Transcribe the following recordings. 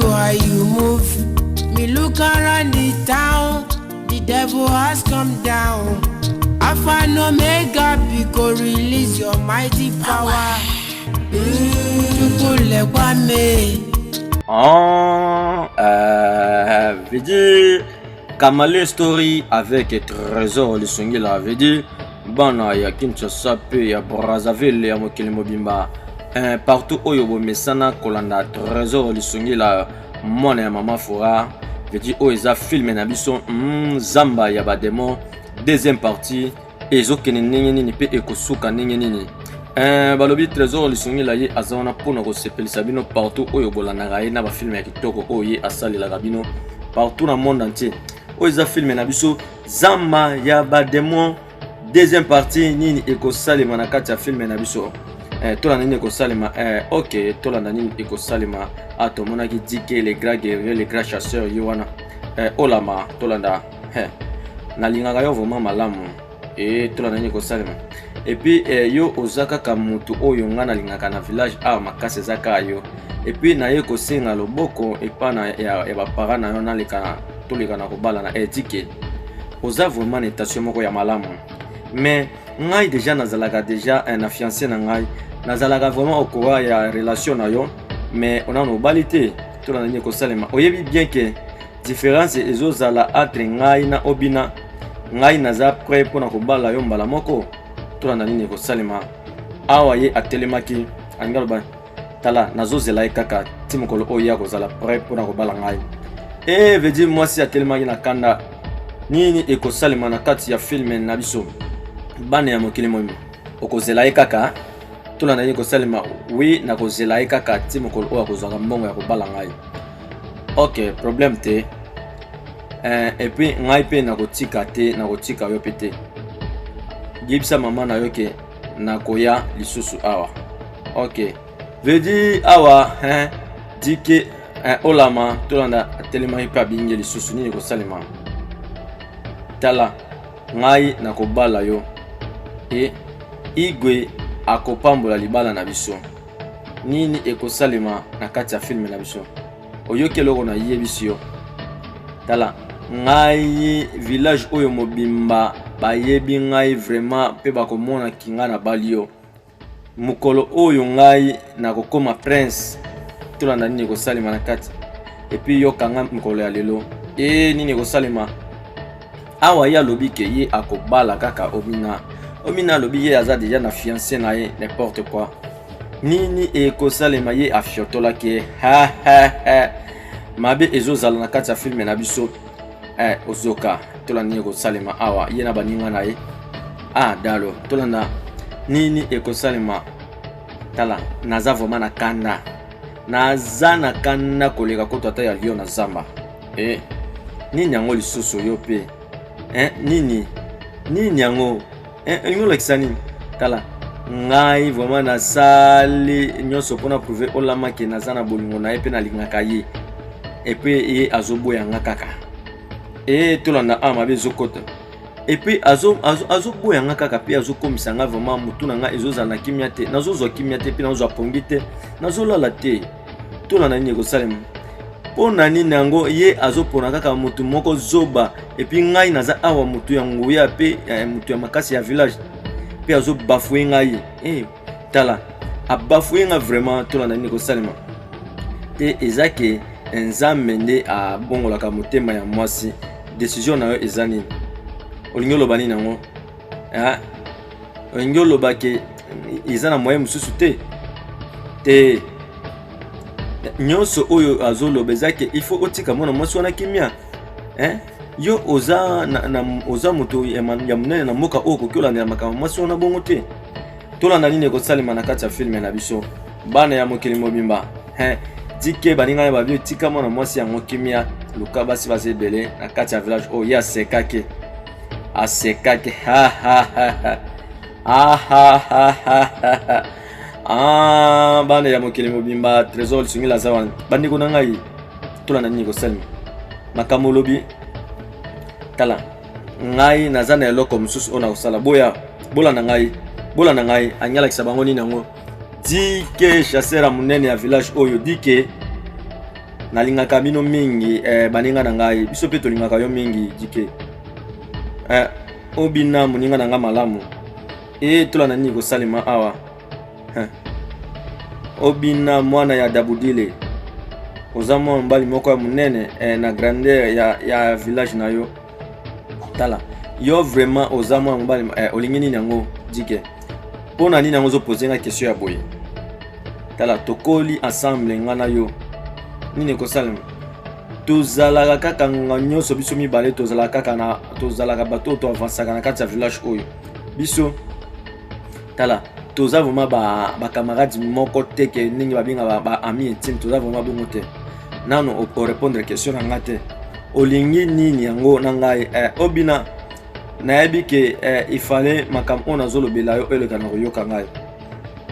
Why you move? Me look around the town, the devil has come down. Alpha and Omega, because release your mighty power. Veut dire Kamale Story avec Trésor le Songila veut dire bana ya Kinshasa pe ya Brazzaville ya mokili mobimba partout oyo mesana kolanda Trésor le Songila mona ya mama fora veut dire o eza film na biso zamba ya ba démon deuxième partie ezokene nini pe ekosuka nini balobi Trésor le Songila ye azana pona ko sepelisa bino partout oyo bolanda ye na ba film ya kitoko oyo asali la bino partout dans le monde entier. Oza film na biso zamba ya ba démon deuxième partie nini eko salima na kati ya film na biso tola nini eko salima OK tola nini eko salima atomona ki dike les grands guerriers les grands chasseurs yowana olama tola nda na linga yo vraiment malamu tola nini eko salima et puis yo ozaka ka mutu oyo ngana lingaka na village makase zaka yo et puis na ye ko senga loboko epana ya ba parents na yo na leka toleka na kobala na éthique oza vraiment na étation moko ya malamu mais ngai déjà nazalaka déjà un fiancé na ngai nazalaka vraiment au courant ya relation na yo mais on a no balité to na nini ko salema oyebi bien que différence ezozala entre ngai na obina ngai naza prêt pour na kobala yo mbala moko to na nini ko salema awa ye atelemaki angalo tala nazozela kaka timokolo oya kozala prêt pour na kobala ngai veut dire moi si tellement na kanda nini ekosalema na kati ya film na biso bana ya mokili momi okozela kaka tula na yiko salema oui na kozela kaka timokolo oya kozanga mbongo ya kobala ngai OK problème te et puis ngai pe na kotika te na kotika yo pete gibisa mama na yo ke na koya lisusu awa OK veut dire awa dike olama tolanda telema hipa binge lisusu nini ko salima tala ngai na kobala yo igwe akopambola libala na biso nini ekosalima na kati ya film na biso oyoke loko na yebisi yo tala ngai village oyo mobimba bayebi ngai vraiment pe bakomona kinga na bali yo mukolo oyo ngai na kokoma prince tolanda nini ko salima na kati et puis yo kanga mukolo ya lelo nini ko salima awa ya lobi ke ye akobala kaka omina lobi ye aza déjà na fiancé na ye n'importe quoi nini ko salima ye afiotola ke mabe ezozala na kati ya film na biso ozoka tolanda nini ko salima awa ye na baninga na ye dalo tolanda nini ko salima tala naza vraiment na kanda naza na kanda koleka koto ata ya lio na zamba nini yango lisusu yo pe nini yango ngo lekisani tala ngai vraiment nasali nyonso mpona prouver olama ke naza na bolingo na ye pe nalingaka ye et puis ye azoboyanga kaka tolanda mabe ezokota et puis azoboyanga kaka pe azokomisa nga vraiment mutu na nga ezozala na kimia te nazozwa kimia te pe nazozwa pongi te nazolala te tolanda nini kosalema mpona nini yango ye azopona kaka mutu moko zoba et puis ngai naza awa mutu ya nguya pe mutu ya makasi ya village pe azobafue ngai tala abafue nga vraiment tolanda nini kosalema te eza ke nzambe nde abongolaka motema ya mwasi décision na yo eza nini olingi oloba nini yango olingi oloba ke eza na moyen mosusu te nyonso oyo azoloba eza ke il faut otika mwana mwasi wana kimia yo oza moto ya monene na mboka oyo koki olandela makambo mwasi wana bongo te tolanda nini ekosalema na kati ya filme na biso bana ya mokili mobimba dike baninga babio tika mwana mwasi yango kimia luka basi baza ebele na kati ya village oyo ye asekake bana ya mokili mobimba Trésor le Songila zawan bandiko na ngai tolanda nini kosalema makambo lobi tala ngai naza na eloko mosusu ona kosala bolanda ngai anyalakisa bango nini yango dike chasseur monene ya village oyo dike nalingaka bino mingi baninga na ngai biso pe tolingaka yo mingi dike obina moninga na nga malamu tolanda nini kosalema awa obina mwana ya Dabudile oza mwa mobali moko ya monene na grandeur ya village na yo tala yo vraiment oza mwa mobali olingi nini yango dike mpona nini yango ozopose nga question ya boye tala tokoli ensemble nga na yo nini ekosalema tozalaka kaka nga nyonso biso mibale tozalaka bato toavansaka na kati ya village oyo biso tala toza vraiment bacamarade moko te ke ndenge babenga baami intime toza vraiment bongo te nano orépondre question na nga te olingi nini yango na ngai obina nayebi ke ifale makambo oyo nazolobela yo eleka na koyoka ngai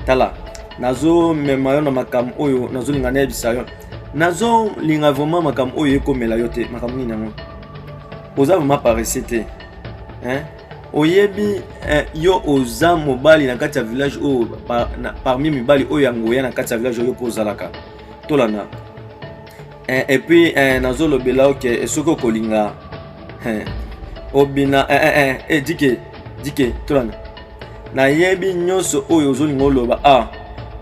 tala nazomema yo na makambo oyo nazolinga nayebisa yo nazolinga vraiment makambo oyo ekomela yo te makambo nini yango oza vraiment paresse te oyebi yo oza mobali na kati ya village oyo parmi mibali oyo yangoya na kati ya village oyo mpo ozalaka tolanda et puis nazolobela yo ke soki okolinga obina dike tolanda nayebi nyonso oyo ozolinga oloba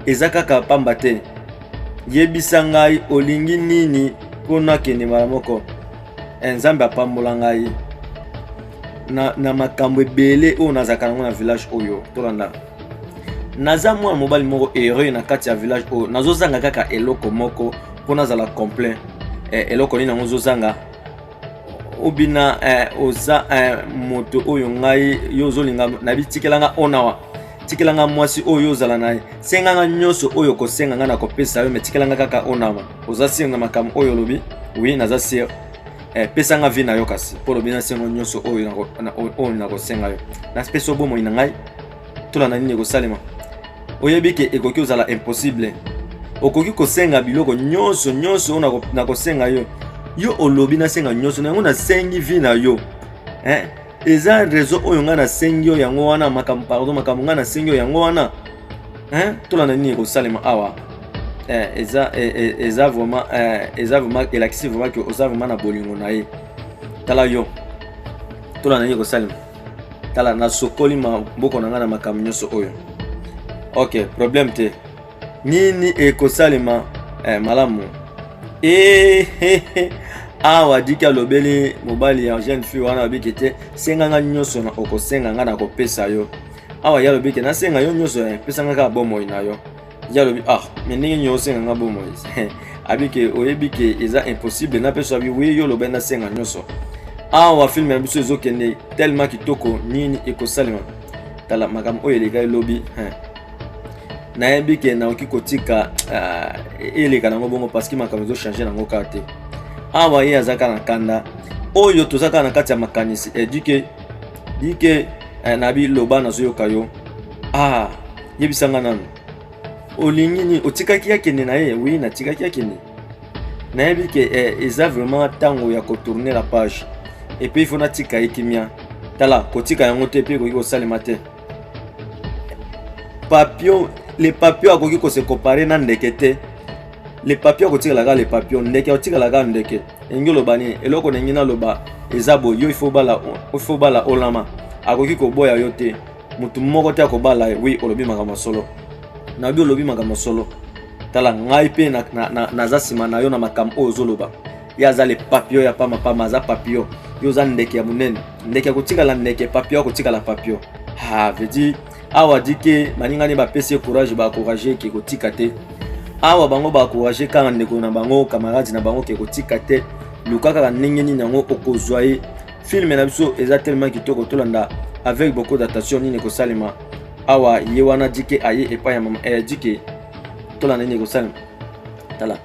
eza kaka pamba te yebisa ngai olingi nini mpona kende mbala moko nzambe apambola ngai na makambo ebele oyo nazalaka nango na village oyo tolanda naza mwana mobali moko heureux na kati ya village oyo nazozanga kaka eloko moko mpo nazala complet eloko nini yango ozozanga obina oza moto oyo ngai yo ozolinga nabi tikelanga onawa tikelanga mwasi oyo ozala naye senganga nyonso oyo kosenga nga na kopesa yo me tikelanga kaka onawa oza sir na makambo oyo lobi oui naza sir pesanga vi na yo kasi mpo lobi nasengo nyonso oyo nakosenga yo napesa bomoi na ngai tolanda nini ekosalema oyebi ke ekoki ozala impossible okoki kosenga biloko nyonso oyo nakosenga yo olobi nasenga nyonso yango nasengi vi na yo eza raison oyo nga nasengi yo yango wana makambo nga nasengi yo yango wana tolanda nini ekosalema awa eza vraiment elakisi vraiment ke oza vraiment na bolingo na ye tala yo tolanda nini ekosalema tala nasokoli maboko na nga na makambo nyonso oyo ok problème te nini ekosalema malamu awa diki alobeli mobali ya jeune fille wana abiki te senganga nyonso na okosenga nga na kopesa yo awa ya lobiki nasenga yo nyonso pesanga kaka bomoi na yo ya lobi me ndenge nyo osenga nga bomoi abiki oyebi ke eza impossible napesa abi wi yo lobi nasenga nyonso awa filme ya biso ezokende tellement kitoko nini ekosalema tala makambo oyo eleka elobi nayebi ke naoki kotika eleka nango bongo parce que makambo ezochange nango kaka te awa ye azaka na kanda oyo tozaka na kati ya makanisi dike nabi loba nazoyoka yo yebisanga nanu olingi ni otikaki akende na ye oui natikaki akende nayebi ke eza vraiment ntango ya kotourner la page et puis il faut natika ye kimia tala kotika yango te mpe ekoki kosalema te le papio akoki kose compare na ndeke te le papio akotikalaka le papio ndeke akotikalaka ndeke engi oloba nini eloko ndenge naloba eza boye yo ifo bala olama akoki koboya yo te mutu moko te akobala ye wi olobi makambo solo nabi olobi makambo solo tala ngai mpe naza nsima na yo na makambo oyo ozoloba ye aza le papio ya pamapama aza papio yo oza ndeke ya monene ndeke akotikala ndeke papio akotikala papio vedi awa dike maningani bapesi courage baencourage ke kotika te awa bango baencourage kaka ndeko na bango camarade na bango ke kotika te luka kaka ndenge nini yango okozwa ye filme na biso eza tellement kitoko tolanda avec beaucoup d'attention nini ekosalema awa ye wana dike aye epai ya mama dike tolanda nini ekosalema tala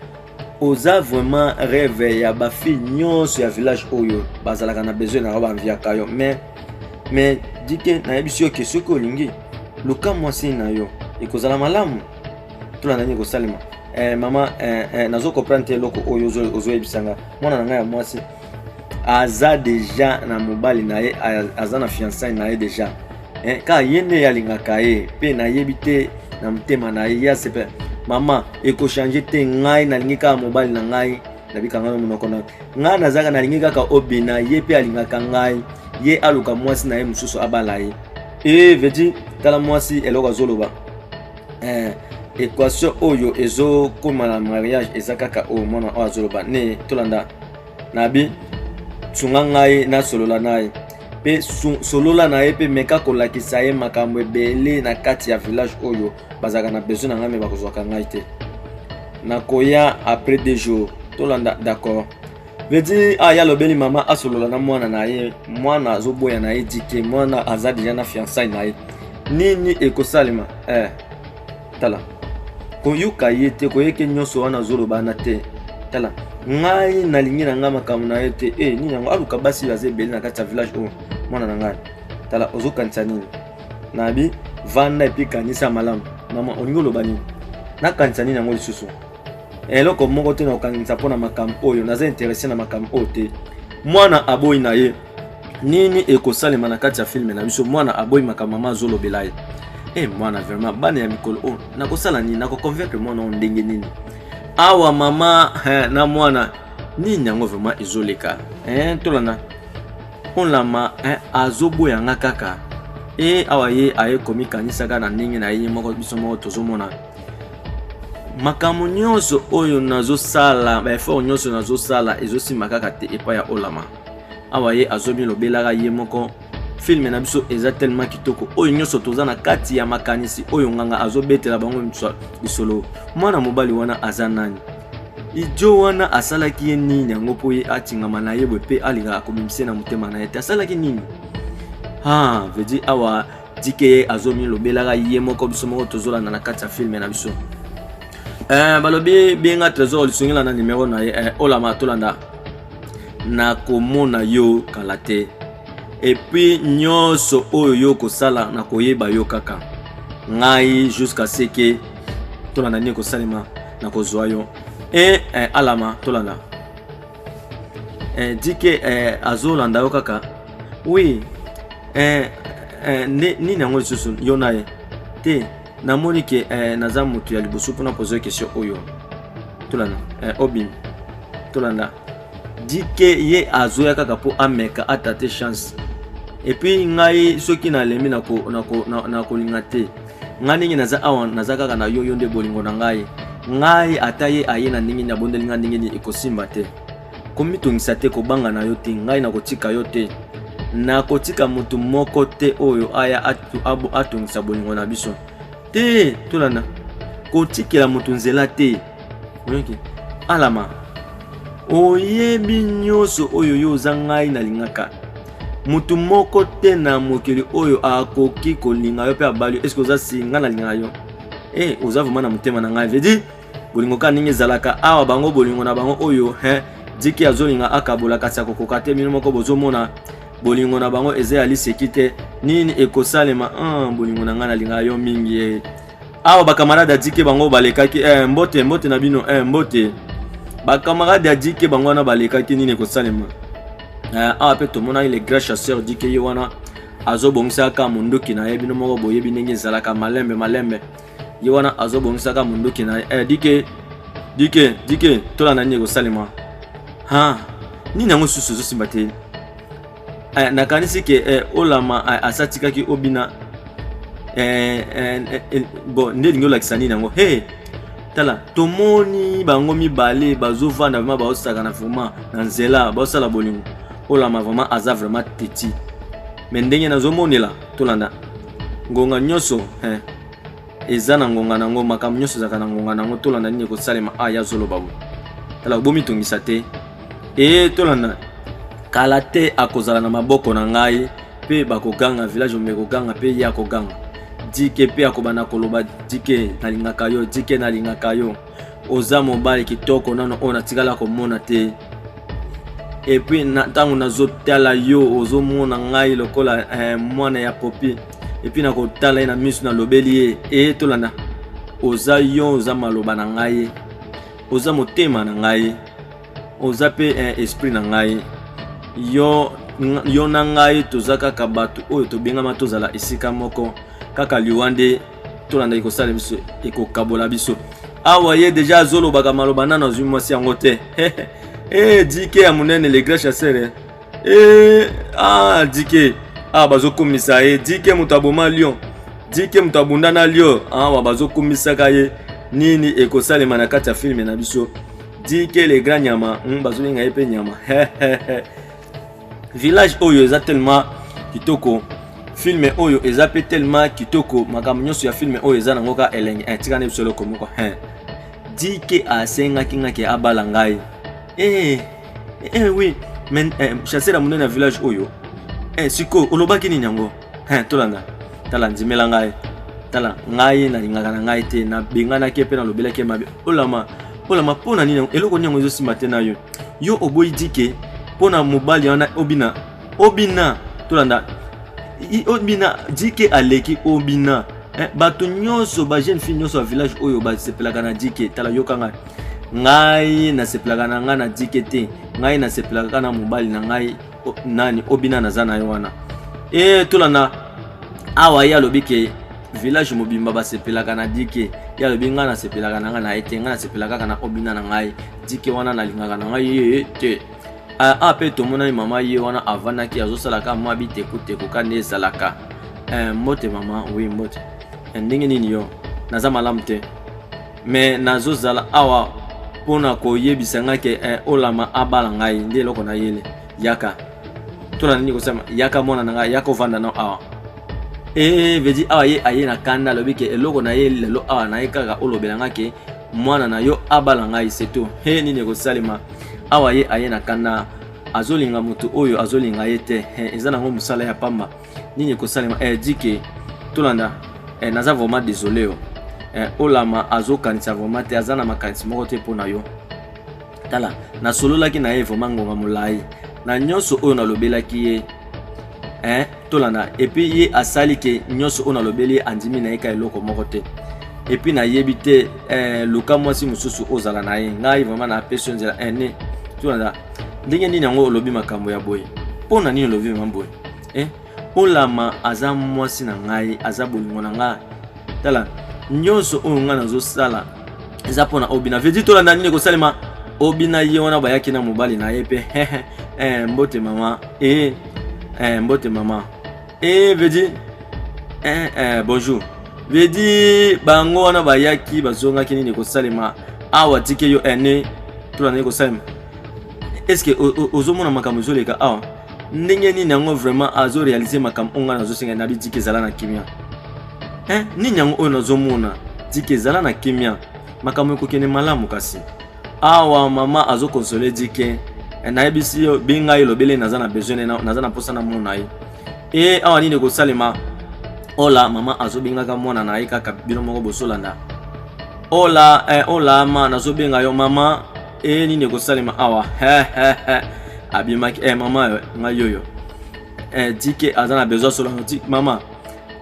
oza vraiment rêve ya bafille nyonso ya village oyo bazalaka na besoin na banviaka yo mais dike nayebisi yo ke soki olingi luka mwasi na yo ekozala malamu tolanda nini ekosalema mama nazo comprendre te eloko oyo ozoyebisanga mwana na ngai ya mwasi aza deja na mobali na ye aza na fiançaille na ye deja kaka ye nde yalingaka ye mpe nayebi te na motema na ye ya sepe mama ekochange te ngai nalingi kaka mobali na ngai na bikanga monoko na nga nazaka na lingi kaka obina ye pe alingaka ngai ye aluka mwasi na ye mususu abala ye vedi tala mwasi eloko azoloba équation oyo ezo koma na mariage eza kaka o mwana o azoloba ne tolanda nabi tsunga ngai na solola naye pe solola na ye pe meka kolakisa ye makambo ebele na kati ya village oyo bazaka na besoin na ngai me bakozwaka ngai te nakoya après 2 jours tolanda d'accord vedi aya lobeli mama asolola na mwana na ye mwana azoboya na ye dike mwana aza deja na fiançaille na ye nini ekosalema tala koyoka ye te koyeke nyonso wana azoloba na te tala ngai nalingi na ngai makambo na ye te nini yango aluka basi baza ebele na kati ya village oyo mwana na ngai tala ozokanisa nini nabi vanda epi kanisa malamu mama olingi oloba nini nakanisa nini yango lisusu eloko moko te na kokanisa mpona makambo oyo naza interese na makambo oyo te mwana aboyi na ye nini ekosalema na kati ya filme na biso mwana aboyi makambo mama azolobela ye mwana vraiment bana ya mikolo oyo nakosala nini nakoconvaincre mwana oyo ndenge nini awa mama na mwana nini yango vraiment ezoleka tolanda olama azoboya nga kaka awa ye aye komikanisaka na ndenge na ye moko biso moko tozomona makambo nyonso oyo nazosala baeffort nyonso nazosala ezosima kaka te epai ya olama awa ye azomilobelaka ye moko filme na biso eza tellement kitoko oyo nyonso toza na kati ya makanisi oyo nganga azobetela bango bisolo mwana mobali wana aza nani ijo wana asalaki ye nini yango mpo ye atingama na ye boye mpe alingaka komimisa na motema na ye te asalaki nini vedi awa dike ye azomilobelaka ye moko biso moko tozolanda na kati ya filme na biso balobi benga trésor lisungela na numero na ye olama tolanda nakomona yo kala te epuis nyonso oyo yo kosala nakoyeba yo kaka ngai jusqu'à ce que tolanda nini kosalema nakozwa yo alama tolanda dike azolanda yo kaka oui nini yango lisusu yo na ye te namoni ke naza moto ya liboso mpona poser question oyo tolanda obim tolanda dike ye azoya kaka mpo ameka atate chance epuis ngai soki nalemi na kolinga te ngai ndenge naza awa naza kaka na yo nde bolingo na ngai ata ye aye na ndenge nabondeli ngai ndenge nini ekosimba te komitungisa te kobanga na yo te ngai nakotika yo te nakotika motu moko te oyo aya atungisa bolingo na biso te tolanda kotikela motu nzela te alama oyebi nyonso oyo yo oza ngai nalingaka motu moko te na mokili oyo akoki kolinga yo mpe abali yo eske oza singa nalingaka yo oza vraimen na motema na ngai vedi bolingo ka ndenge ezalaka awa bango bolingo na bango oyo diki azolinga akabola kasi akokoka te bino moko bozomona bolingo na bango eza ya liseki te nini ekosalema bolingo na ngai nalingaka yo mingi awa bakamarade adike bango balekaki mbote na bino mbote bakamarade adike bango wana balekaki nini ekosalema awa mpe tomonaki le grand chasseur dike ye wana azobongisaka mondoki na ye bino moko boyebi ndenge ezalaka malembe ye wana azobongisaka mondoki na ye dike tolanda nini ekosalema nini yango susu ezosimba te nakanisi ke olama asatikaki obina bon nde lingi olakisa nini yango tala tomoni bango mibale bazovanda vraimen baosaka na vraimen na nzela baosala bolingo olama vraimen aza vraimen teti me ndenge nazomonela tolanda ngonga nyonso eza na ngonga nango makambo nyonso ezalaka na ngonga nango tolanda nini ekosalema aya azoloba bo tala bomitungisa te tolanda kala te akozala na maboko na ngai mpe bakoganga village ome koganga mpe ye akoganga dike mpe akobana koloba dike nalingaka yo oza mobali kitoko nano oyo natikala komona te epuis ntango nazotala yo ozomona ngai lokola mwana ya popi epuis nakotala ye na miso nalobeli ye tolanda oza yo oza maloba na ngai oza motema na ngai oza mpe esprit na ngai yo na ngai toza kaka bato oyo tobengama tozala esika moko kaka liwa nde tolanda ekosala biso ekokabola biso awa ye déjà zolo baka maloba na zwi mwasi yango te dike ya munene le grand chasseur dike bazokomisa ye dike moto aboma lion dike moto abunda na lion awa bazokomisaka ye nini ekosalema na kati ya filme na biso dike le grand nyama bazolinga ye mpe nyama village oyo eza tellement kitoko filme oyo eza pe tellement kitoko makambo nyonso ya filme oyo eza nango ka elenge tikana biso eloko moko dike asengaki ngaki abala ngai oui mais chasseur munene na village oyo siko olobaki nini yango tolanda tala ndimela ngai tala ngai nalingaka na ngai te nabenganaki mpe nalobelaki mabe olama mpona nini eloko nini yango ezosima te na yo oboyi dike mpona mobali wana obina tolanda obina dike aleki obina bato nyonso bajeune fille nyonso ya village oyo basepelaka na dike tala yoka ngai nasepelaka na ngai na dike te ngai nasepelaka na mobali na ngai nani obina naza na yo wana tolanda awa ye alobi ke village mobimba basepelaka na dike ye alobi ngai nasepelaka na ngai na ye te ngai nasepelaka kaka na obina na ngai dike wana nalingaka na ngai ye te mpe tomonani mama ye wana avandaki azosalaka mwa bitekuteko kandi ezalaka mbote mama wi mbote ndenge nini yo naza malamu te me nazozala awa mpona koyebisa ngai ke olama abala ngai nde eloko na yele yaka tolanda nini kosema yaka mwana na ngai yaka ovanda na awa vedi awa ye aye na kanda alobi ke eloko na ye lelo awa na ye kaka olobela ngai ke mwana na yo abala ngai seto nini ekosalema awa ye aye na kanda azolinga moto oyo azolinga ye te eza nango mosala ya pamba nini ekosalema dike tolanda naza vraiment désolé yo olama azokanisa vraiment te aza na makanisi moko te mpo na yo tala nasololaki na ye vraiment ngonga molai na nyonso oyo nalobelaki ye tolanda epuis ye asali ke nyonso oyo nalobeli ye andimi na ye ka eloko moko te epuis nayebi te luka mwasi mosusu ozala na ye ngai vraiment napesi yo nzela ne tolanda ndenge nini yango olobi makambo ya boye mpo na nini olobi mama boye olama aza mwasi na ngai aza bolingo na ngai tala nyonso oyo ngai nazosala eza mpona obina vedi tolanda nini ekosalema obina ye wana bayaki na mobali na ye mpe mbote mama mbote mama vedi bonjour vedi bango wana bayaki bazongaki nini ekosalema awa tike yo tolanda nini ekosalema eske ozomona makambo ezoleka awa ndenge nini yango vraiment azorealize makambo onga nazosenga na dike ezala na kimia nini yango oyo nazomona dike ezala na kimia makambo ekokende malamu kasi awa mama azokonsole dike nayebisi yo bingai elobele naza na besoin naza na mposa na mona ye awa nini ekosalema ola mama azobengaka mwana na ye kaka bino moko bosolanda ola ma nazobenga yo mama nini ekosalema awa abimaki mama ngai yoyo dike aza na besoin solano ti mama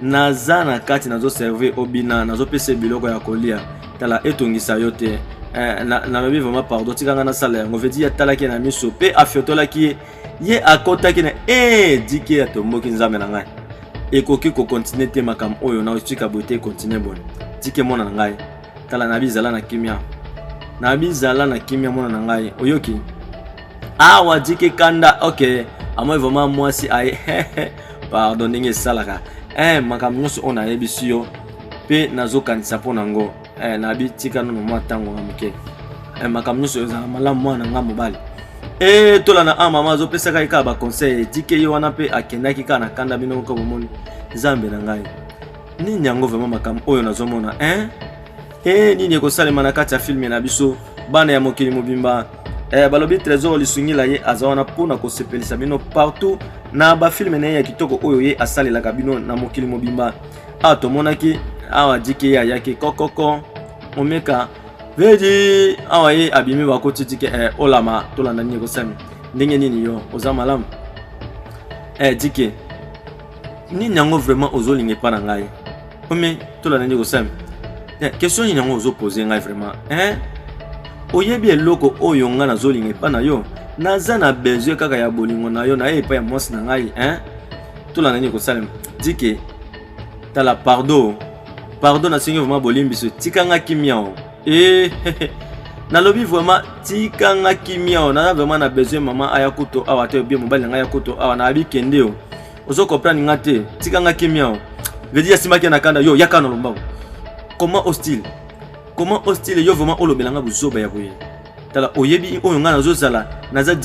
naza na kati nazoserve obina nazopesa biloko ya kolia tala etongisa yo te nalobi vraiment pardon tikanga nasala yango vedi atalaki na miso mpe afiotolaki ye akotaki na dike atomboki nzambe na ngai ekoki kokontinue te makambo oyo na otika boye te ekontinue bone dike mwana na ngai tala nabizala na kimia mwana na ngai oyoki awa dike kanda ok amoi vraiment mwasi aye pardon ndenge esalaka makambo nyonso oyo nayebisi yo mpe nazokanisa mpo nango nabi tika nono mwa ntango nga moke makambo nyonso ezala malamu mwana nga mobali tolanda mama azopesaka ye kaka baconseil dike ye wana mpe akendaki kaka na kanda bino moko bomoni nzambe na ngai nini yango vraiment makambo oyo nazomona nini ekosalema na kati ya filme na biso bana ya mokili mobimba balobi trésor lisungila ye aza wana mpona kosepelisa bino partout na bafilme na ye ya kitoko oyo ye asalelaka bino na mokili mobimba tomonaki awa dike ye ayaki kokoko omeka vedi awa ye abimi bakoti dike olama tolanda nini ekosami ndenge nini yo oza malamu dike nini yango vraiment ozolinga epa na ngai ome tolanda nini ekosami question nini yango ozopose ngai vraiment oyebi eloko oyo nga nazolinga epa na yo naza na besoin kaka ya bolingo na yo na ye epa ya mwasi na ngai tolanda nini ekosalema dike tala pardon nasengi vraiment bolimbiso tikanga kimia Eh, nalobi vraiment tikanga kimia na vraiment na besoin maman aya kuto awa te bien mobile nga ya kuto awa na abi kende yo. Ozo comprendre ngate tikanga kimia. Veut dire simaki na kanda yo yakana lomba. Comment hostile? Comment hostile yo vraiment olobelanga buzoba ya boye. Tala oyebi oyo nga nazo sala naza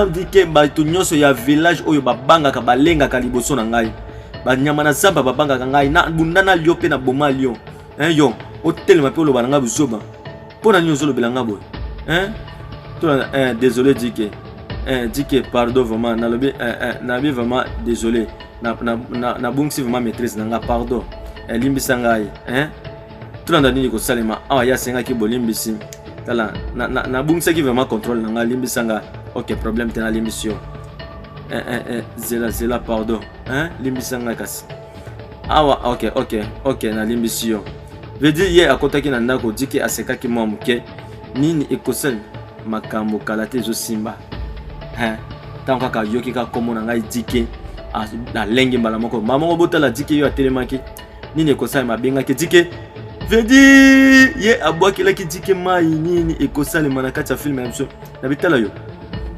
dike bato nyonso ya village oyo babanga ka balenga ka liboso na ngai. Banyama na zamba babanga ka ngai na bundana lio pe na boma lio. Yo hôtel ma pe lo balanga buzoba. Pona nyonso lo belanga boy. Désolé dike. Dike pardon vraiment na lobi na vraiment désolé. Na bungsi vraiment maîtrise nanga pardon. Limbisa ngai tulanda nini ko salema awa ya senga ki bolimbisi tala na bungsi ki vraiment contrôle nanga limbisa nga OK problème tena limbisio zela pardon limbisa nga kasi awa OK na limbisio veut dire ye akotaki na ndako dike aseka ki mwa muke nini ekosel makambo kalate zo simba tant kaka yoki ka komona ngai dike na lengi mbala moko mama botala dike yo atelemaki nini ekosala mabenga ke dike vedi ye abwaki la ki dike mai nini ekosala manakati ya film ya mso na bitala yo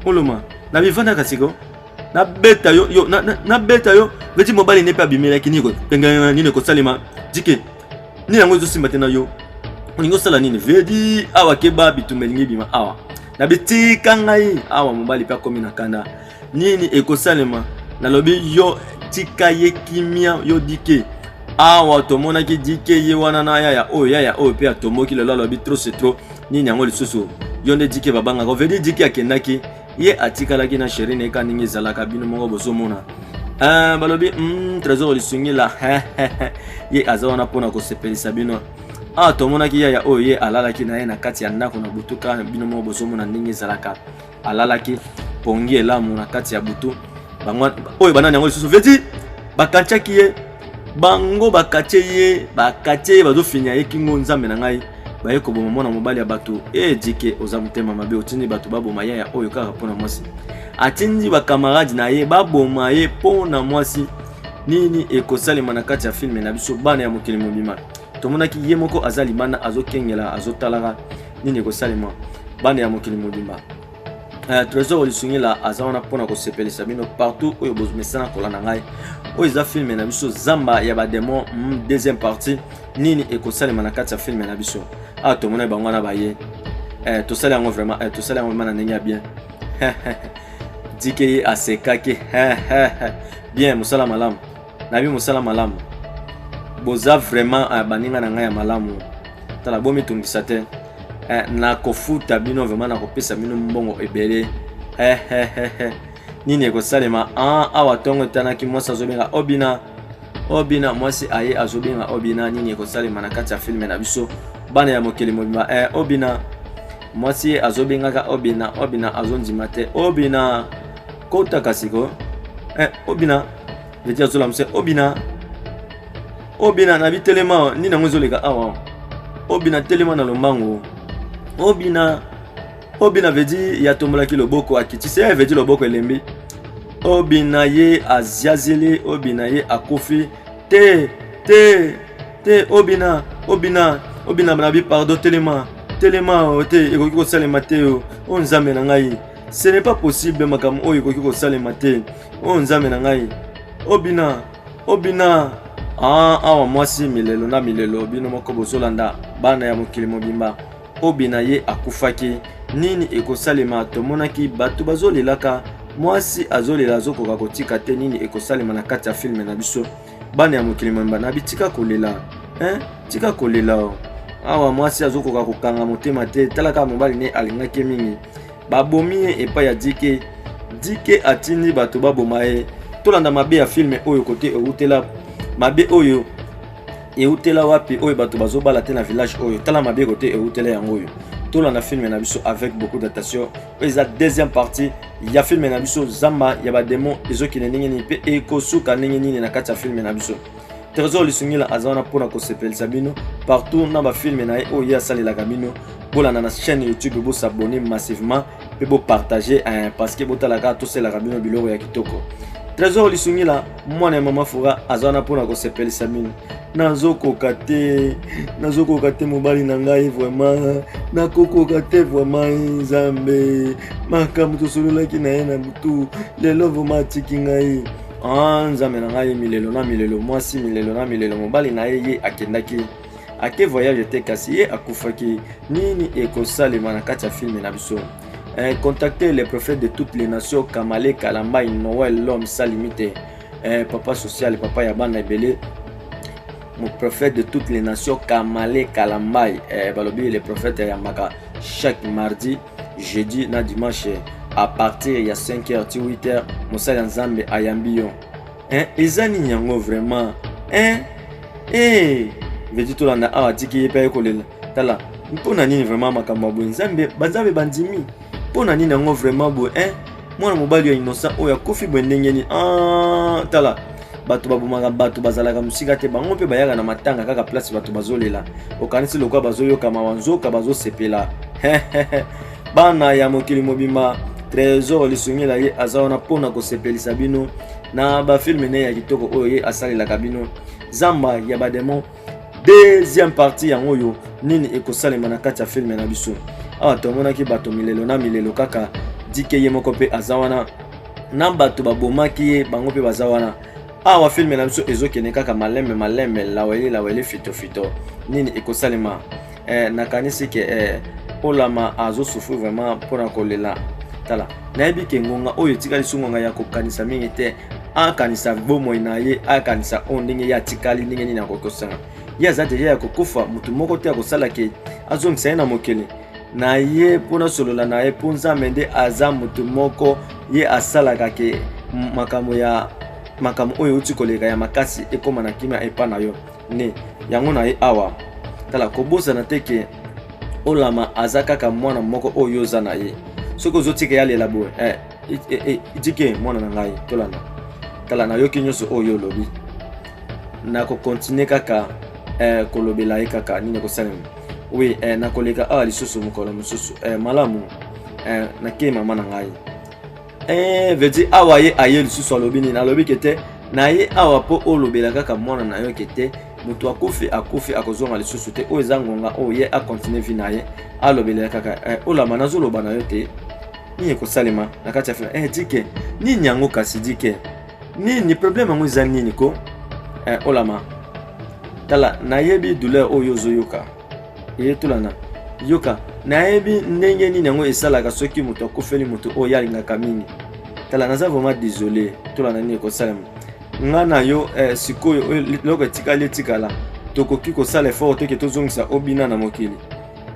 oloma na bivanda kasiko na beta yo na beta yo vedi mobali ne pa bimela ki niko penga nini ekosala ma dike nini yango zo simba tena yo oningo sala nini vedi awa keba bitumelingi bima awa na bitika ngai awa mobali pa komi na kanda nini ekosala ma na lobi yo tika ye kimia yo dike awa tomona ki dike ye wana na ya o pe atomoki le lobi trop c'est trop nini yango lisusu yo nde dike babanga ko vedi dike akendaki ye atikala ki na chérie ne ka ningi zalaka bino mongo bozomona balobi trésor lisungi la ye azawana pona ko sepelisa bino tomona ki ya o ye alalaki na ye na kati ya ndako na butuka bino mongo bozomona ningi zalaka alalaki pongi elamu na kati ya butu bangwa oyo banani yango lisusu vedi bakachaki ye bango bakache ye bazo finya ye kingo nzambe na ngai baye ko bomona mobali ya bato dike oza mutema mabe otindi bato baboma ya oyo kaka pona mwasi atindi ba camarade na ye baboma ye pona mwasi nini ekosalema na kati ya film na biso bana ya mokili mobima tomona ki ye moko azali bana azokengela azotalaka nini ekosalema bana ya mokili mobima trésor lisungila azawana pona ko sepelisa bino partout oyo bozomesana kolanda ngai oyo eza film na biso zamba ya bademon deuxième partie nini ekosalema na kati ya film na biso tomona bango na baye tosali yango vraiment tosali yango na ndenge ya bien dike ye asekaki bien mosala malamu nabi mosala malamu boza vraiment baninga na ngai ya malamu tala bomitungisa te na kofuta bino vraiment na kopesa bino mbongo ebele nini ekosalema awa tongo tanaki mwasi azobenga obina mwasi aye azobenga obina nini ekosalema na kati ya filme na biso bana ya mokili mobima obina mwasi azobengaka obina azondima te obina kota kasiko obina veti azolamuse obina na bitelema nini yango ezoleka awa obina telema na lombango obina vedi ya tomolaki loboko akitise vedi loboko elembi obina ye aziazili obina ye akufi te obina nabi pardon telema te ekoki kosalema te o nzambe na ngai ce n'est pas possible makambo oyo ekoki kosalema te o nzambe na ngai obina awa mwasi milelo na milelo bino moko bozolanda bana ya mokili mobimba obina ye akufaki nini ekosalema tomonaki bato bazolelaka mwasi azolela azokoka kotika te nini ekosalema na kati ya filme na biso bana ya mokili mobimba na bitika kolela tika kolela awa mwasi azokoka kokanga motema te talaka mobali ne alingaki mingi babomi ye epai ya dike atindi bato baboma ye tolanda mabe ya filme oyo kote eutela mabe oyo eutela wapi oyo bato bazobala te na village oyo tala mabe kote eutela yango oyo tolanda filme na biso avec beaucoup d'attention eza deuxième partie ya filme na biso zamba ya bademon ezokende ndenge nini mpe ekosuka ndenge nini na kati ya filme na biso trésor lisungila azana pona kosepelisa bino partout na bafilme na ye oyo ye asalelaka bino bolanda na chaîne YouTube bosabone massivement mpe bopartage parce que botalaka toselaka bino biloko ya kitoko Trésor lisungila mwana mama fura azana pona ko sepelisa mini nazokoka te mobali na ngai vraiment nakokoka te vraiment nzambe makambo tosololaki na ye na butu lelo vraiment atiki ngai nzambe na ngai milelo na milelo mwasi milelo na milelo mobali na ye akendaki ake voyage te kasi ye akufaki nini ekosalema na kati ya filme na biso. Contactez les prophètes de toutes les nations, Kamale, Kalamba, Noël, l'homme sans limite, papa social, papa Yaban Ebele, mon prophète de toutes les nations, Kamale, Kalamba, Balobi, les prophètes Yamaka, chaque mardi, jeudi, na dimanche, à partir il y a 5h, 8h, Moussa Nzambe, Ayambion. Ezani Nyango vraiment, Vedi tout l'anda, Tiki, Pekolela, Tala, Mpona nini vraiment Makamabo, Nzambe, Bazambe Bandimi. Pona nini yango vraiment bo mwana mobali ya innocent oya kofi bwendengeni tala bato babumaka bato bazalaka musika te bango mpe bayaka na matanga kaka place bato bazolela okanisi lokwa bazoyoka mawanzoka bazosepela bana ya mokili mobimba Trésor lisungila ye aza wana pona kosepelisa bino na bafilme ne ya kitoko oyo ye asalelaka bino zamba ya bademon deuxième partie yango oyo nini ekosalema na kati ya filme na biso. Awa tomonaki bato milelo na milelo kaka dike ye moko pe azawana na bato babomaki ye bango pe bazawana. Awa filme na biso ezokene kaka malembe laweli fito nini ekosalema nakanisi ke olama azo souffrir vraiment pona kolela tala nayebi ke ngonga oyo tikali sungonga ya kokanisa mingi te akanisa bomoi na ye akanisa ondenge ya tikali ndenge nini akokosanga ye aza deja ya kokufa mutu moko te akosala ke azongisa ye na mokili na ye pona solola na ye po Nzambe nde aza mutu moko ye asalaka ke makambo oyo uti koleka ya makasi ekoma na kimia epa na yo ne yango na ye awa tala kobosana te ke olama aza kaka mwana moko oyo oza na ye soki ozotika ya lela boye dike mwana na ngai tolana tala na yoki nyonso oyo olobi na kokontinue kaka kolobela ye kaka nini kosalema oui nakoleka awa lisusu mokolo mosusu malamu nake mama na ngai vedi awa ye aye lisusu alobi nini alobi kete na ye awa po olobela kaka mwana na yo kete mutu akufi akozonga lisusu te oyo eza ngonga oyo ye akontinue vi na ye alobela kaka olama nazoloba na yo te nini ekosalema na kati ya filme dike nini yango kasi dike nini problème yango eza nini ko olama tala nayebi douleur oyo ozoyoka ye tulana yoka nayebi ndenge nini yango esalaka soki mutu akufeli mutu oyo alingaka mingi tala naza vraiment désolé tulana nini ekosalema nga na yo sikoyo loko etikali etikala tokoki kosala effort te ke tozongisa obina na mokili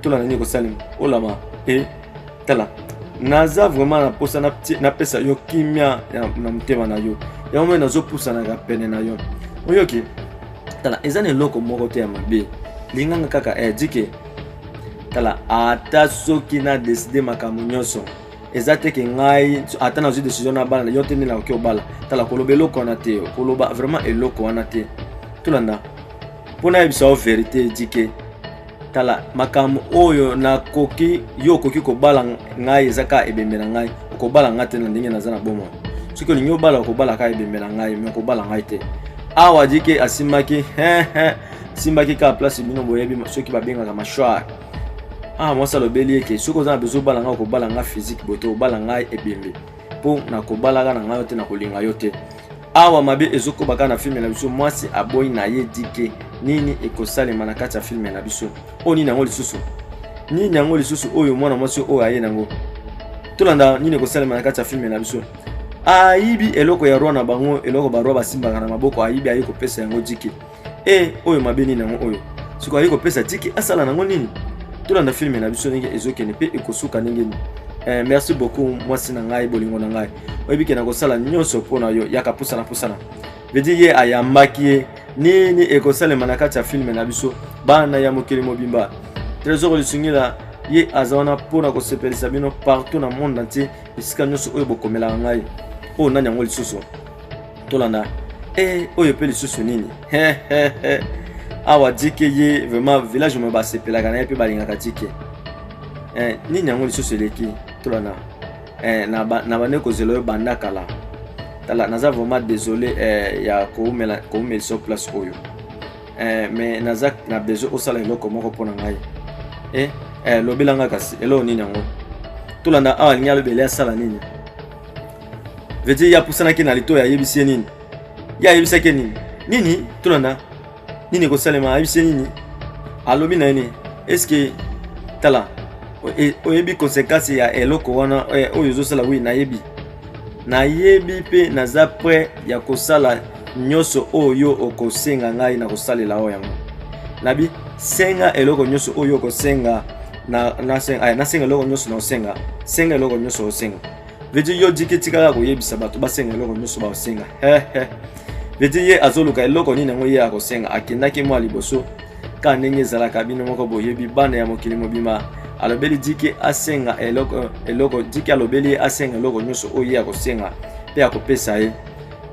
tulana nini ekosalema olama tala naza vraiment na posa na pesa yo kimia na mutema na yo yango mpe nazopusanaka pene na yo oyoki tala eza na eloko moko te ya mabe linganga kaka dike tala ata soki na décider makambo nyonso eza te ke ngai ata nazwi décision na bala yo te nde nakoki obala tala koloba eloko wana te koloba vraiment eloko wana te tolanda mpona yebisa o vérité dike tala makambo oyo nakoki yo okoki kobala ngai eza kaka ebembe na ngai okobala ngai te na ndenge naza na bomoi soki olingi obala okobala kaka ebembe na ngai me okobala ngai te awa dike asimbaki simbaki kaka place bino boyebi soki babengaka mashwar mwasi alobeli eke soki oza na bezo obala ngai okobala ngai physique boye te obala ngai ebembe mpo nakobalaka na ngai yo te nakolinga yo te awa mabe ezokobaka na filme na biso mwasi aboyi na ye dike nini ekosalema na kati ya filme na biso oyo nini yango lisusu oyo mwana mwasi oyo aye nango tolanda nini ekosalema na kati ya filme na biso ayibi eloko ya roi na bango eloko baroi basimbaka na maboko ayibi aye kopesa yango dike oyo mabe nini yango oyo siko aye kopesa dike asala nango nini tolanda filme na biso ndenge ezokende mpe ekosuka ndenge nini merci beaucoup mwasi na ngai bolingo na ngai oyebi ke nakosala nyonso mpona yo yaka pusana vedi ye ayambaki ye nini ekosalema na kati ya filme na biso bana ya mokili mobimba Trésor lisungila ye aza wana mpona kosepelisa bino partout na monde entier esika nyonso oyo bokomelaka ngai oyo nani yango lisusu tolanda oyo mpe lisusu nini awa dike ye vraiment village mo basepelaka na ye mpe balingaka dike nini yango lisusu eleki tolanda na bande kozela oyo banda kala tala naza vraiment désolé ya koumela sur place oyo mais naza na besoin osala eloko moko pona ngai lobelanga kasi elo nini yango tolanda awa lingi alobele asala nini veut dire ya pusanaki na lito ya yebisi nini ya yebisaki nini tolanda nini kosalema yebisi nini alobi na nini est-ce que tala oyebi conséquence ya eloko wana oyo ozosala wi nayebi pe naza prêt ya kosala nyonso oyo okosenga ngai na kosalela oyo yango nabi senga eloko nyonso oyo okosenga nasenga eloko nyonso na osenga senga eloko nyonso osenga veut dire yo diki tikaka koyebisa bato basenga eloko nyonso baosenga veut dire ye azoluka eloko nini yango ye akosenga akendaki mwa liboso ka ndenge ezalaka bino moko boyebi bana ya mokili mobima alobeli diki asenga eloko diki alobeli asenga eloko nyonso oyo ye akosenga pe akopesa ye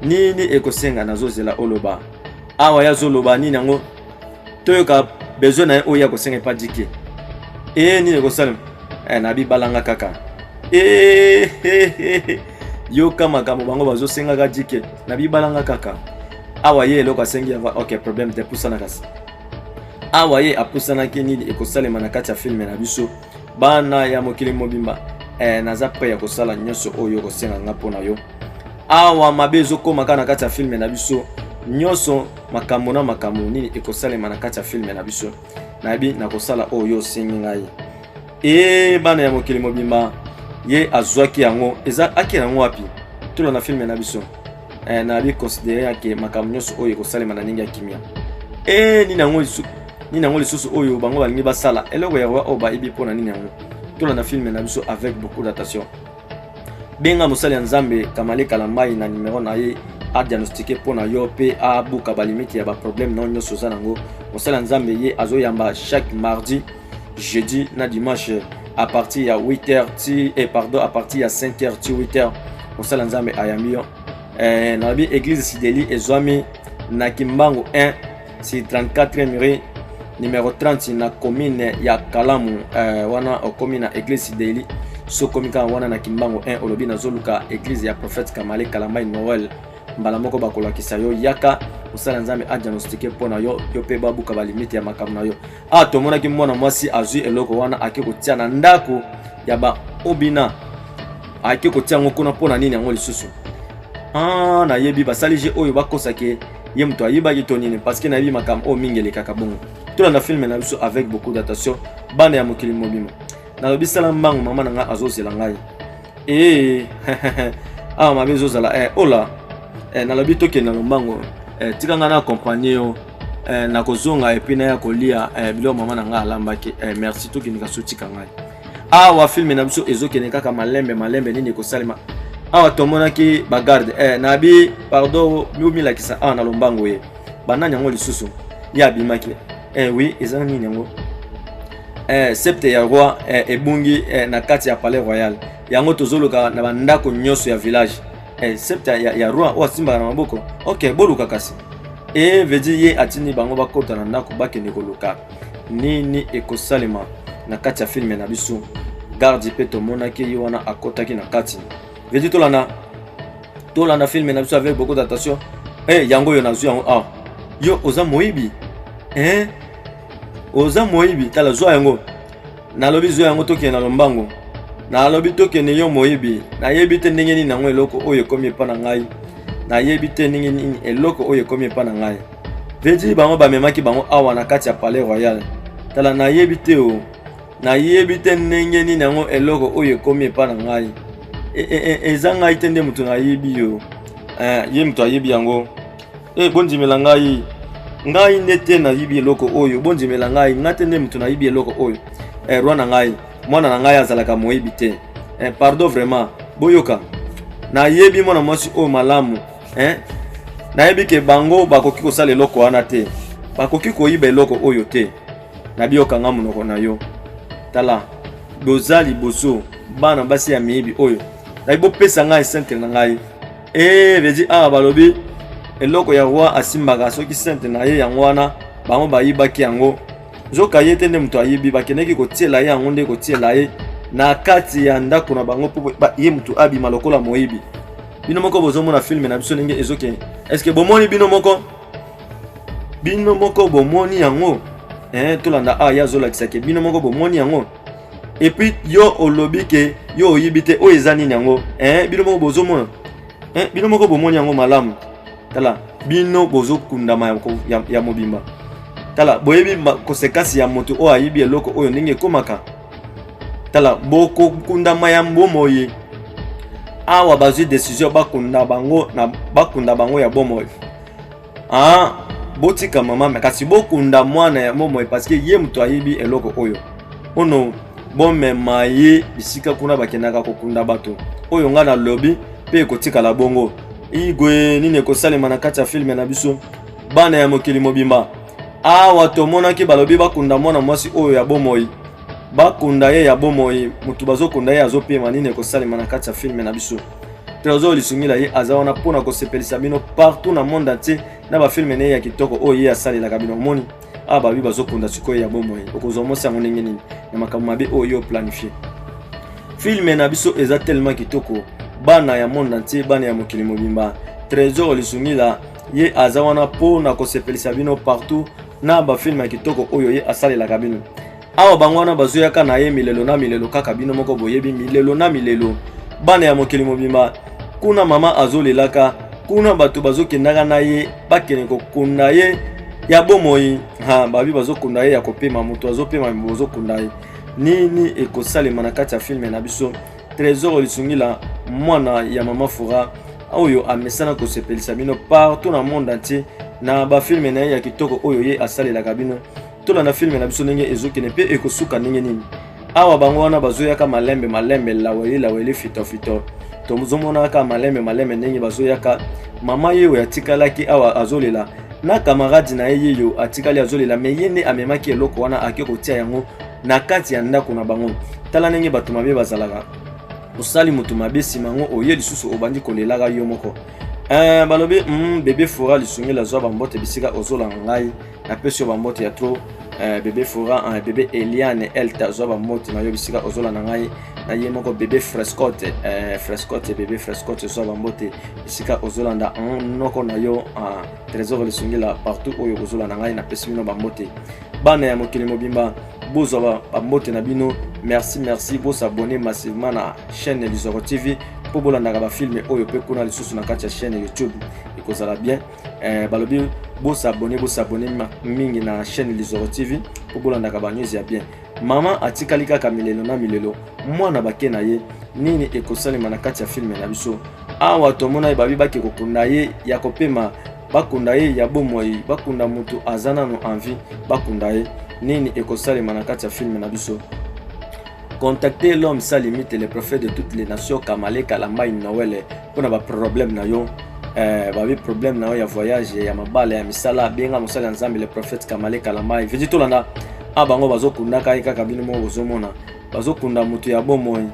nini ekosenga nazozela oloba awa yazoloba nini yango toyoka besoin na ye oyo akosenga epa diki nini ekosalema nabi balanga kaka yoka makambo bango bazosengaka dike nabi balanga kaka awa ye eloko asengi ava ok problème te pusana kasi awa ye apusanaki nini ekosalema na kati ya filme na biso bana ya mokili mobimba naza prêt ya kosala nyonso oyo kosenga nga mpona yo awa mabe ezokoma kaka na kati ya filme na biso nyonso makambo na makambo nini ekosalema na kati ya filme na biso nayebi na kosala oyo osengi ngai bana ya mokili mobimba ye azwaki yango eza aki yango wapi tolo na filme na biso nayebi considéré yake makambo nyonso oyo ekosalema na ndenge ya kimia nini yango lisusu oyo bango balingi basala eloko ya roi oyo bayebi mpona nini yango tolo na filme na biso avec beaucoup d'attention benga mosali ya nzambe Kamale Kalambai na numero na ye adiagnostiqué mpona yo pe abuka balimite ya baproblème na nyonso oza nango mosali ya nzambe ye azoyamba chaque mardi jeudi na dimanche à partir ya 8h à partir ya 5h ti 8h mosali ya nzambe ayambi yo nalobi église Sideli ezwami na Kimbangu 1 si 34e rue numéro 30 na commune ya Kalamu wana okomi na église Sideli so komika wana na Kimbangu 1 olobi nazoluka église ya prophète Kamale Kalambai Noël mbala moko bakolakisa yo yaka osala nzambe adiagnostiqué mpona yo pe babuka balimite ya makambo na yo tomonaki mwana mwasi azwi eloko wana ake kotia na ndako ya baobina ake kotia yango kuna mpona nini yango lisusu nayebi basali je oyo bakosake ye moto ayebaki to nini parce que nayebi makambo oyo mingi elekaka bongo tolanda filme na biso avec beaucoup d'attention bana ya mokili mobima nalobi sala mbangu mama na nga azozela ngai mabe ezozala ola nalobi tokende na lombango tika nga na accompagner yo na kozonga epi na ya kolia biloko mama na nga alambaki merci tokendeka so tika ngai awa filme na biso ezokende kaka malembe nini ekosalema awa tomonaki bagarde nabi pardon milakisa awa na lombango ye banani yango lisusu ye abimaki oui eza nini yango septe ya roi ebungi na kati ya palais royal yango tozoluka na bandako nyonso ya village septe ya roi oyo asimbaka na maboko ok boluka kasi veut dire ye atindi bango bakota na ndako bakende koluka nini ekosalema na kati ya filme na biso garde pe tomonaki ye wana akotaki na kati veut dire tolanda filme na biso avec beaucoup d'attention yango yo nazwi yango yo oza moyibi oza moyibi tala zwa yango nalobi zwa yango tokende na lombango nalobi tokende yo moyibi nayebi te ndenge nini nango eloko oyo ekomi epa na ngai nayebi te ndenge nini eloko oyo ekomi epa na ngai veut dire bango bamemaki bango awa na kati ya palais royal tala nayebi te ndenge nini nango eloko oyo ekomi epa na ngai eza ngai te nde moto nayebi yo ye moto ayebi yango bondimela ngai nde te nayebi eloko oyo bondimela ngai te nde moto nayebi eloko oyo roi na ngai mwana na ngai azalaka moyebi te pardon vraiment boyoka nayebi mwana mwasi oyo malamu nayebi ke bango bakoki kosala eloko wana te bakoki koyiba eloko oyo te nabiyoka nga monoko na yo tala boza liboso bana basi ya miyibi oyo nayebi bopesa ngai centre na ngai veut dire balobi eloko ya roi asimbaka soki centre na ye yango wana bango bayibaki yango zoka ye te nde moto ayibi bakendeki kotiela ye yango nde kotiela ye na kati ya ndako na bango mpo ye moto abima lokola moyibi bino moko bozomona film na biso ndenge ezoke. Est-ce que bomoni bino moko bomoni yango tolanda ya zolakisa ke bino moko bomoni yango. Et puis yo olobi ke yo oyibite o ezani yango bino moko bozomona bino moko bomoni yango malamu. Tala bino bozokundama ya mobimba. Tala boyebi konsekansi ya moto o ayibi eloko oyo ndenge komaka. Tala boko kundama ya mbomoye awa bazwi décision bakunda bango ya bomoye. Botika mama kasi bokunda mwana ya momoye parce que ye moto ayibi eloko oyo ono bomema ye bisika kuna bakendaka kokunda bato oyo nga na lobby pe kotikala bongo igwe nini ekosalema na kati ya filme na biso bana ya mokili mobimba. Awa tomonaki balobi bakunda mwana mwasi oyo ya bomoyi, bakunda ye ya bomoyi, mutu bazokunda ye azopema nini ekosalema na kati ya filme na biso. Trésor Lisungila ye aza wana mpona kosepelisa bino partout na monde entier na bafilme ne ya kitoko oyo ye asalelaka bino moni. Babi bazokunda sikoyo ya bomoyi okozomose yango ndenge nini na makambo mabe oyo planifie. Filme na biso eza tellement kitoko, bana ya monde entier, bana ya mokili mobimba. Trésor Lisungila ye aza wana mpona kosepelisa bino partout na bafilme ya kitoko oyo ye asalelaka bino. Awa bango wana bazoyaka na ye milelo na milelo kaka bino moko boyebi milelo na milelo. Bana ya mokili mobimba kuna mama azolelaka, kuna bato bazokendaka na ye bakene kokunda ye ya bomoyi. Babi bazokunda ye ya kopema, moto azopema bazokunda ye. Nini ekosalema na kati ya filme na biso Trésor Lisungila mwana ya mama Fura oyo amesana kosepelisa bino partout na monde entier na bafilme na ye ya kitoko oyo ye asalelaka bino. Tolanda filme na biso ndenge ezokene pe ekosuka ndenge nini. Awa bango wana bazoyaka malembe laweli fito tozomonaka malembe ndenge bazoyaka mama ye oyo atikalaki awa azolela na camarade na ye yo atikali azolela me ye nde amemaki eloko wana ake kotia yango na kati ya ndako na bango. Tala ndenge bato mabe bazalaka, osali moto mabe nsima yango oye lisusu obandi kolelaka yo moko. Balobi bébé Fura Lisungila zwa bambote bisika ozolanga ngai na pesi yo bambote ya tro. Bébé Fura bébé Eliane Elta zwa bambote na yo bisika ozolanga ngai na ye moko bébé Frescotte bébé Frescotte zwa bambote bisika ozolanda noko na yo Trésor Lisungila partout oyo ozolanda ngai na pesi bino bambote. Bana ya mokili mobimba bozwa bambote na bino, merci bos abonner massivement na chaîne Lizoro TV po bolandaka ba filme oyo pe kuna lisusu na kati ya chaîne YouTube ikozala bien. Balobi bos abonner mingi na chaîne Lizoro TV po bolandaka ba news ya bien. Mama atikali kaka milelo na milelo mwana bake na ye nini ekosalema na kati ya filme na biso. Awa tomona ye babi bake kokunda ye ya kopema, bakunda ye ya bomoyi, bakunda mutu azana no envie, bakunda ye nini ekosalema na kati ya filme na biso. Contactez l'homme sans limite, le prophète de toutes les nations, Kamale Kalamba Noël pour ba problème na yo babi problème na yo ya voyage ya mabala ya misala benga mosala nzambe le prophète Kamale Kalamba vidi tolanda abango bazokunda kai kaka bino mo bozomona bazokunda mutu ya bomoyi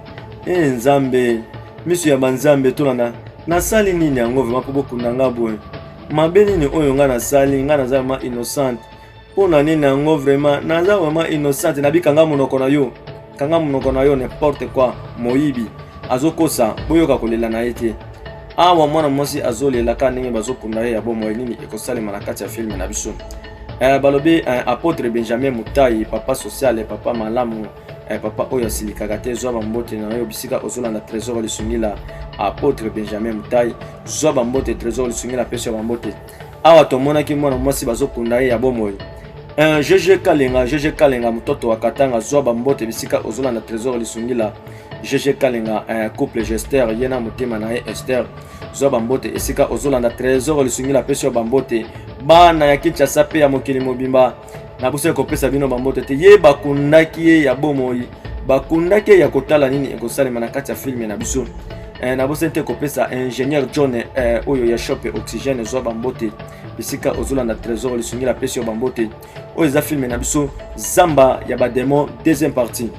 nzambe misu ya banzambe tolanda nasali nini yango vraiment po bokunda ngabo mabe nini oyo nga nasali nga naza vraiment innocent pona nini yango vraiment naza vraiment innocent nabikanga monoko na yo kanga monoko na yo n'importe quoi moyibi azokosa boyoka kolela na ete. Awa mwana mwasi azolela ka ndenge bazokunda ye ya bomoyi nini ekosalema na kati ya filme na biso. Balobi apôtre Benjamin Mutai, papa social, papa malamu, papa oyo asilikaka te zwa bambote na yo bisika ozolanda Trésor Lisungila. Apôtre Benjamin Mutai zwa bambote Trésor Lisungila pesi bambote. Awa tomonaki mwana mwasi bazokunda ye ya bomoyi. GG Kalenga mutoto wa Katanga zwa bambote bisika ozolanda Trésor Lisungila. GG Kalenga couple Gester yena mutema na ye Esther zwa bambote esika ozolanda Trésor Lisungila pesi bambote. Bana ya Kinshasa pe ya mokili mobimba na buso kopesa bino bambote te ye bakundaki ye ya bomoyi, bakundaki ya kotala nini ekosalema na kati ya filme na biso. Na buso te kopesa ingénieur John oyo ya shop Oxygène zwa bambote bisika ozolanda Trésor Lisungila pesi bambote oyo za filme na biso Zamba ya bademo deuxième partie.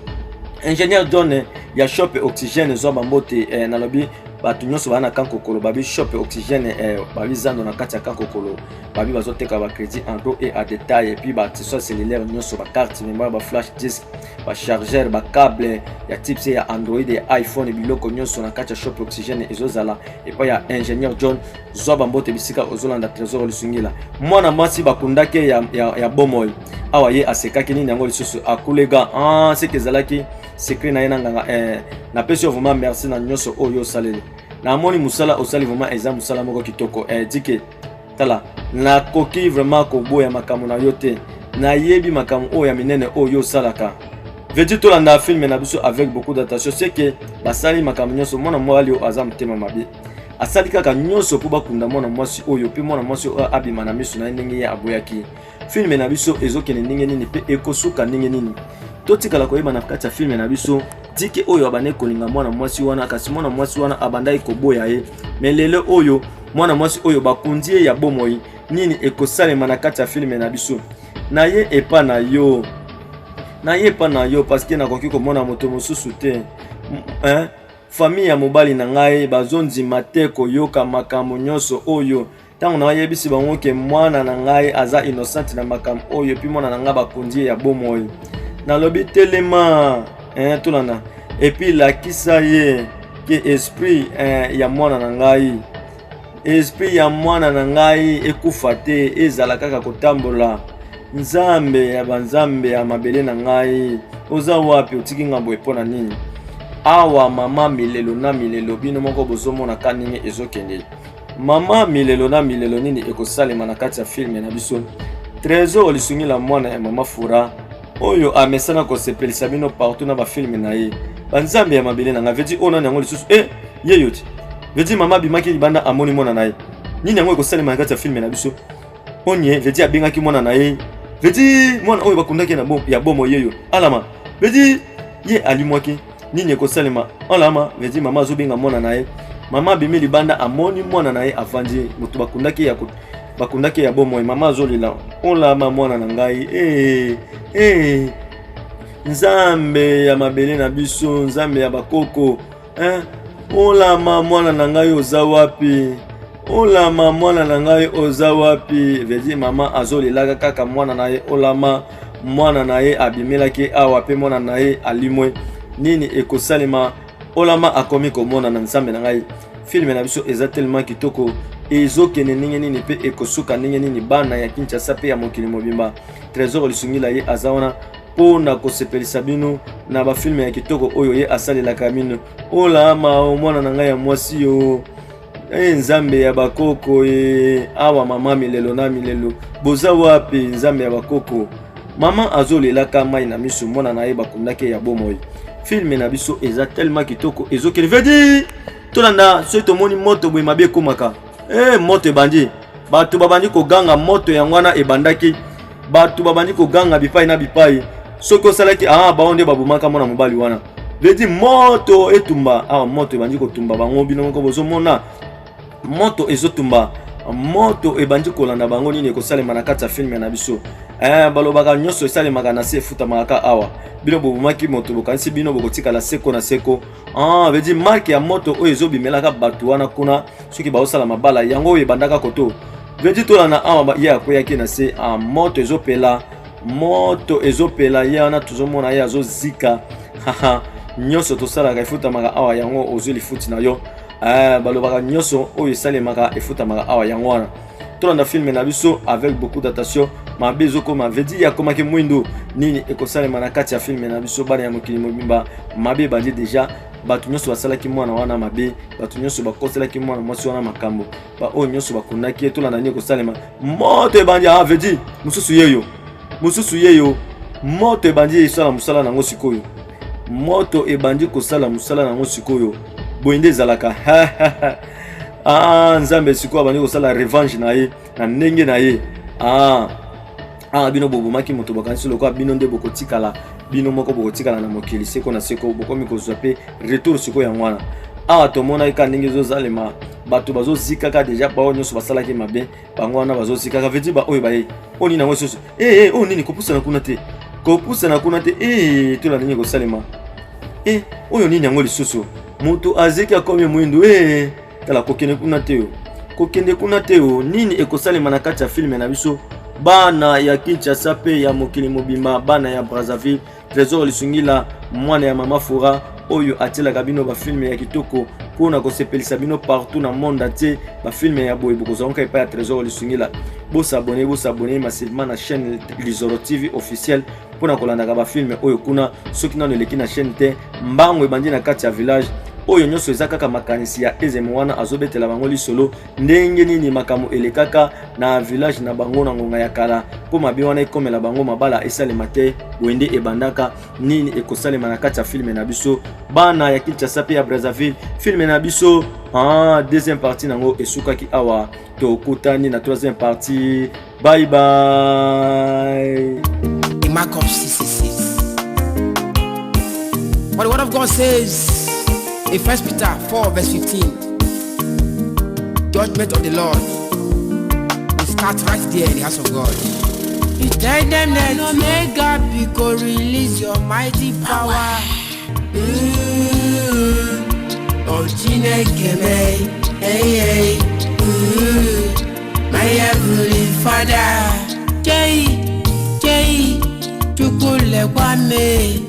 Ingénieur John ya shop Oxygène zwa bambote na lobi bato nyonso bana kankokolo babi shop oxygène babi zando na kati ya kankokolo babi bazoteka ba crédit en gros et à détail et puis ba accessoires cellulaire nyonso ba carte mémoire ba flash disk ba chargeur ba câble ya type C ya Android et iPhone biloko nyonso na kati ya shop oxygène ezozala et puis ya ingénieur John zoba mbote bisika ozolanda trésor lusungila mwana mwasi bakundake ya bomoi awa ye asekaki nini yango lisusu akulega c'est que zalaki secret na yena nganga na pesi vraiment merci na nyonso oyo saleli na moni musala osali vraiment eza musala moko kitoko dike tala na koki vraiment ko boya makamu na yote na yebi makamu oyo minene oyo salaka veut to landa film na biso avec beaucoup d'attention c'est que basali makamu nyonso mona mwali o azam tema mabi asali kaka nyonso po bakunda mona mwasi oyo pe mona mwasi oyo abima na miso na ndenge ya aboyaki film na biso ezokene ndenge nini pe ekosuka ndenge nini totikala koyeba na kati ya film na biso dike oyo abane kolinga mwana mwasi wana kasi mwana mwasi wana abandai koboya ye mais lelo oyo mwana mwasi oyo bakundie ya bomoi nini ekosalema na kati ya film na biso na ye epa na yo parce que nakoki komona moto mosusu te famille ya mobali na ngai bazondima te koyoka makambo nyonso oyo tango na yebisi bango ke mwana na ngai aza innocent na makambo oyo puis mwana na ngai bakundie ya bomoi nalobi telema tolanda et puis lakisa ye ke esprit ya mwana na ngai esprit ya mwana na ngai ekufa te ezala kaka kotambola nzambe ya banzambe ya mabele na ngai oza wapi otiki ngambo epona nini awa mama milelo na milelo bino moko bozomona kaninge ezokende mama milelo na milelo nini ekosalema na kati ya film na biso trésor lisungila mwana ya mama fura oyo amesana kosepelisa bino partout na ba film na ye banzambe ya mabele na nga vedi ona nango lisusu yeyoti vedi mama bimaki libanda amoni mwana na ye nini yango ekosalema na kati ya film na biso onye vedi abengaki mwana na ye vedi mwana oyo bakundaki na ya bomo yeyo alama vedi ye alimwaki nini ekosalema alama vedi mama azobenga mwana na ye mama bimi libanda amoni mwana na ye avandi moto bakundaki ya bomo mama azolila olama mwana na ngai nzambe ya mabele na biso nzambe ya bakoko olama mwana na ngai oza wapi olama mwana na ngai oza wapi vedi mama azolelaka kaka mwana na ye olama mwana na ye abimelaki awa pe mwana na ye alimwe nini ekosalema olama akomi komona na nzambe na ngai film na biso eza tellement kitoko ezokene ndenge nini pe ekosuka ndenge nini bana ya Kinshasa pe ya mokili mobimba trésor lisungila ye aza wana pona kosepelisa bino na ba film ya kitoko oyo ye asalelaka bino olama mwana na ngai ya mwasi yo nzambe ya bakoko awa mama milelo na milelo boza wapi nzambe ya bakoko mama azolelaka mai na miso mwana na ye bakundaki ya bomoi film na biso eza tellement kitoko ezokene vedi tolanda soki tomoni moto boye mabe ekomaka moto ebandi bato babandi koganga moto yango wana ebandaki bato babandi koganga bipai na bipai soki osalaki bao nde babomaka mwana mobali wana vedi moto etumba awa moto ebandi kotumba bango bino moko bozomona moto ezotumba moto ebandi kolanda bango nini ekosalema na kati ya filme na biso balobaka nyonso esalemaka na se efutamaka awa bino bobomaki moto bokanisi bino bokotikala seko na seko vedi marke ya moto oyo ezobimelaka bato wana kuna soki baosala mabala yango oyo ebandaka koto vedi tolanda awa ye akweyaki na se moto ezopela ye wana tozomona ye azozika nyonso tosalaka efutamaka awa yango ozolifuti na yo balobaka nyonso oyo esalemaka efutamaka awa yango wana tolanda filme na biso avec beaucoup d'attention mabe ezokoma vedi yakomaki mwindo nini ekosalema na kati ya filme na biso bana ya mokili mobimba mabe ebandi deja bato nyonso basalaki mwana wana mabe bato nyonso bakoselaki mwana mwasi wana makambo oyo nyonso bakundaki ye tolanda nini ekosalema moto ebandi vedi mosusu yeyo moto ebandi esala mosala nango sikoyo moto ebandi kosala mosala nango sikoyo boye nde ezalaka nzambe sikoyo abandi kosala revanche na ye na ndenge na ye bino bobomaki moto bakanisi lokola bino nde bokotikala bino moko bokotikala na mokili seko na seko bokomi kozwa pe retour sikoyo yango wana awa tomonaki ka ndenge ezozalema bato bazozikaka deja bao nyonso basalaki mabe bango wana bazozikaka vedi baoyo baye oyo nini yango lisusu oyo nini kopusana kuna te tolanda nini ekosalema oyo nini yango lisusu moto azeki akomi mwindo tala kokende kuna teo nini ekosalema na kati ya filme na biso bana ya Kinshasa pe ya mokili mobimba bana ya Brazzaville Trésor Lisungila mwana ya mama Fura oyo atielaka bino ba filme ya kitoko pona kosepelisa bino partout na monde entier ba filme ya boye bokozonka epa ya Trésor Lisungila bosabone massivement na chaîne Lizoro TV officielle pona kolandaka ba filme oyo kuna soki nano eleki na chaîne te mbango ebandi na kati ya village oyo nyonso eza kaka makanisi ya ezemo wana azobetela bango lisolo ndenge nini makamo elekaka na village na bango na ngonga ya kala po mabe wana ekomela bango mabala esalema te wende ebandaka nini ekosalema na kati ya filme na biso bana ya Kinshasa pe ya Brazzaville filme na biso deuxième partie nango esukaki awa tokutani na troisième partie bye bye. Mark of 666. But the word of God says in 1 Peter 4 verse 15, judgment of the Lord will start right there in the house of God. You tell them that no make God because release your mighty power. Oh Chineke me, hey, my heavenly Father, Jay, Chukule Kwame.